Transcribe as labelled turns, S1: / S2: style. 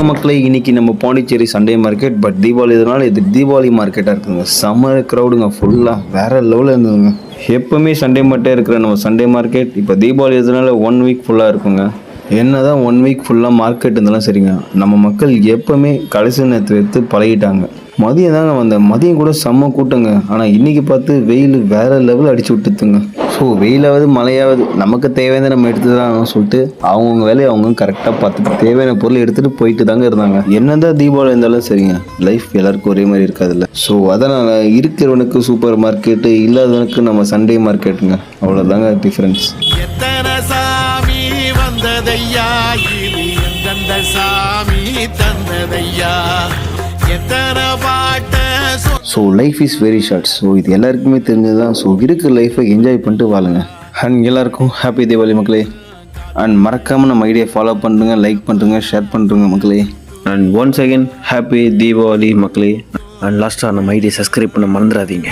S1: மக்களை இன்னைக்கு நம்ம Pondicherry Sunday market. But Deepavali இதனால இது தீபாவளி மார்க்கெட்டாக இருக்குங்க. சம்மர் க்ரௌடுங்க, ஃபுல்லாக வேற லெவலில் இருந்ததுங்க. எப்பவுமே சண்டே மட்டும் இருக்கிற நம்ம சண்டே மார்க்கெட் இப்போ தீபாவளி இதனால 1 வீக் ஃபுல்லாக இருக்குங்க. என்னதான் 1 வீக் ஃபுல்லாக மார்க்கெட் இருந்தாலும் சரிங்க, நம்ம மக்கள் எப்பவுமே கடைசி நேரத்தில் எடுத்து பழகிட்டாங்க. மதியம் தாங்க வந்தேன், மதியம் கூட செம்ம கூட்டங்க. ஆனால் இன்னைக்கு பார்த்து வெயில் வேற லெவல் அடிச்சு விட்டுத்துங்க. ஸோ வெயிலாவது மழையாவது நமக்கு தேவையான நம்ம எடுத்து தான் சொல்லிட்டு அவங்கவுங்க வேலையை அவங்க கரெக்டாக பார்த்துட்டு தேவையான பொருள் எடுத்துகிட்டு போயிட்டு தாங்க இருந்தாங்க. என்னதான் தீபாவளி இருந்தாலும் சரிங்க, லைஃப் எல்லாருக்கும் ஒரே மாதிரி இருக்காதுல்ல. ஸோ அதனால் இருக்கிறவனுக்கு சூப்பர் மார்க்கெட்டு, இல்லாதவனுக்கு நம்ம சண்டே மார்க்கெட்டுங்க, அவ்வளோதாங்க டிஃப்ரென்ஸ்.
S2: சாமி வந்ததையா, இது எந்த சாமி தந்ததையா, எத்தனை பாட்ட.
S1: So life is very short. So இது எல்லாருக்குமே தெரிஞ்சது தான். ஸோ இருக்கிற லைஃப்பை என்ஜாய் பண்ணிட்டு வாழுங்க. அண்ட் எல்லாருக்கும் ஹாப்பி தீபாவளி மக்களே. அண்ட் மறக்காமல் நம்ம ஐடியா ஃபாலோ பண்ணுறங்க, லைக் பண்ணுறங்க, ஷேர் பண்ணுறங்க மக்களே. And once again happy Deepavali மக்களே. அண்ட் லாஸ்ட்டாக நம்ம ஐடியா சப்ஸ்கிரைப் பண்ண மறந்துடாதீங்க.